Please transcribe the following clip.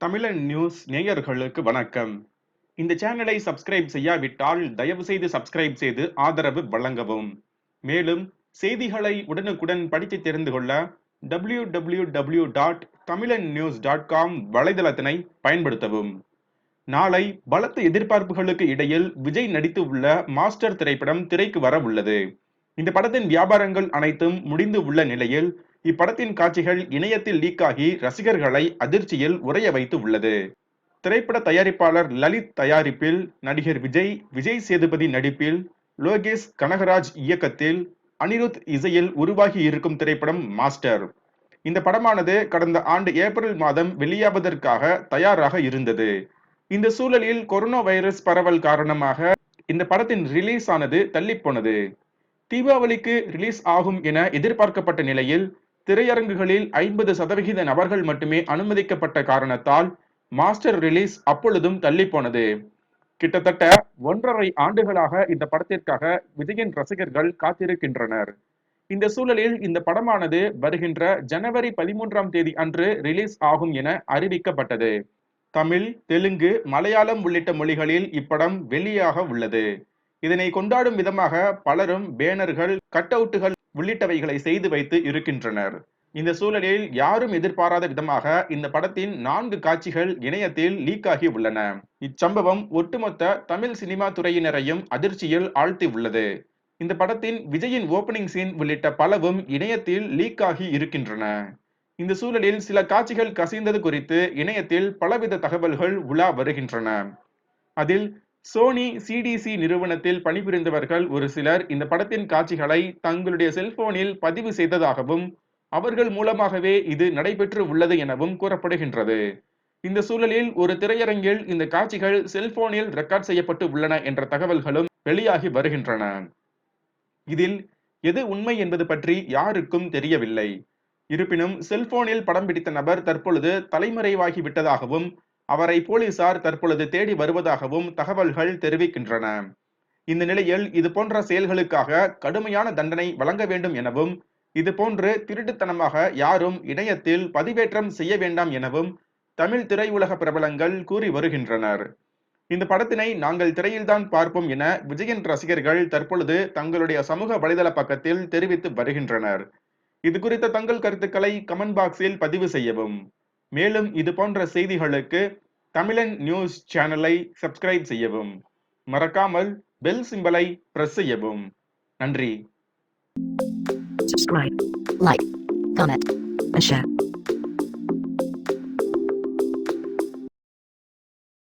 தமிழன் நியூஸ் நேயர்களுக்கு வணக்கம். இந்த சேனலை சப்ஸ்கிரைப் செய்யாவிட்டால் தயவு செய்து சப்ஸ்கிரைப் செய்து ஆதரவு வழங்கவும். மேலும் செய்திகளை உடனுக்குடன் படித்து தெரிந்து கொள்ள www.tamilannews.com வலைதளத்தினை பயன்படுத்தவும். நாளை பலத்த எதிர்பார்ப்புகளுக்கு இடையில் விஜய் நடித்து உள்ள மாஸ்டர் திரைப்படம் திரைக்கு வர உள்ளது. இந்த படத்தின் வியாபாரங்கள் அனைத்தும் முடிந்து உள்ள நிலையில் இப்படத்தின் காட்சிகள் இணையத்தில் லீக் ஆகி ரசிகர்களை அதிர்ச்சியில் உறைய வைத்து உள்ளது. திரைப்பட தயாரிப்பாளர் லலித் தயாரிப்பில் நடிகர் விஜய் சேதுபதி நடிப்பில் லோகேஷ் கனகராஜ் இயக்கத்தில் அனிருத் இசையில் உருவாகி இருக்கும் திரைப்படம் மாஸ்டர். இந்த படமானது கடந்த ஆண்டு ஏப்ரல் மாதம் வெளியாவதற்காக தயாராக இருந்தது. இந்த சூழலில் கொரோனா வைரஸ் பரவல் காரணமாக இந்த படத்தின் ரிலீஸ் ஆனது தள்ளி போனது. தீபாவளிக்கு ரிலீஸ் ஆகும் என எதிர்பார்க்கப்பட்ட நிலையில் திரையரங்குகளில் 50% நபர்கள் மட்டுமே அனுமதிக்கப்பட்ட காரணத்தால் மாஸ்டர் ரிலீஸ் அப்பொழுதும் தள்ளி போனது. கிட்டத்தட்ட 1.5 ஆண்டுகளாக இந்த படத்திற்காக விஜயின் ரசிகர்கள் காத்திருக்கின்றனர். இந்த சூழலில் இந்த படமானது வருகின்ற ஜனவரி 13ஆம் தேதி அன்று ரிலீஸ் ஆகும் என அறிவிக்கப்பட்டது. தமிழ், தெலுங்கு, மலையாளம் உள்ளிட்ட மொழிகளில் இப்படம் வெளியாக உள்ளது. இதனை கொண்டாடும் விதமாக பலரும் பேனர்கள், கட் அவுட்டுகள் உள்ளிட்டவைகளை செய்து வைத்து இருக்கின்றனர். இந்த சூழலில் யாரும் எதிர்பாராத விதமாக இந்த படத்தின் 4 காட்சிகள் இணையத்தில் லீக் ஆகி உள்ளன. இச்சம்பவம் ஒட்டுமொத்த தமிழ் சினிமா துறையினரையும் அதிர்ச்சியில் ஆழ்த்தி உள்ளது. இந்த படத்தின் விஜயின் ஓபனிங் சீன் உள்ளிட்ட பலவும் இணையத்தில் லீக் ஆகி இருக்கின்றன. இந்த சூழலில் சில காட்சிகள் கசிந்தது குறித்து இணையத்தில் பலவித தகவல்கள் உலா வருகின்றன. அதில் சோனி சிடிசி நிறுவனத்தில் பணிபுரிந்தவர்கள் ஒரு சிலர் இந்த படத்தின் காட்சிகளை தங்களுடைய செல்போனில் பதிவு செய்ததாகவும் அவர்கள் மூலமாகவே இது நடைபெற்று உள்ளது எனவும் கூறப்படுகின்றது. இந்த சூழலில் ஒரு திரையரங்கில் இந்த காட்சிகள் செல்போனில் ரெக்கார்ட் செய்யப்பட்டு உள்ளன என்ற தகவல்களும் வெளியாகி வருகின்றன. இதில் எது உண்மை என்பது பற்றி யாருக்கும் தெரியவில்லை. இருப்பினும் செல்போனில் படம் பிடித்த நபர் தற்பொழுது தலைமறைவாகி விட்டதாகவும் அவரை போலீசார் தற்பொழுது தேடி வருவதாகவும் தகவல்கள் தெரிவிக்கின்றன. இந்த நிலையில் இது போன்ற செயல்களுக்காக கடுமையான தண்டனை வழங்க வேண்டும் எனவும் இது போன்று திருட்டுத்தனமாக யாரும் இணையத்தில் பதிவேற்றம் செய்ய வேண்டாம் எனவும் தமிழ் திரையுலக பிரபலங்கள் கூறி வருகின்றனர். இந்த படத்தினை நாங்கள் திரையில்தான் பார்ப்போம் என விஜயின் ரசிகர்கள் தற்பொழுது தங்களுடைய சமூக வலைதள பக்கத்தில் தெரிவித்து வருகின்றனர். இது குறித்த தங்கள் கருத்துக்களை கமெண்ட் பாக்ஸில் பதிவு செய்யவும். மேலும் இது போன்ற செய்திகளுக்கு தமிழன் நியூஸ் சேனலை சப்ஸ்கிரைப் செய்யவும். மறக்காமல் பெல் சிம்பலை பிரஸ் செய்யவும். நன்றி. Subscribe, like, comment, and share.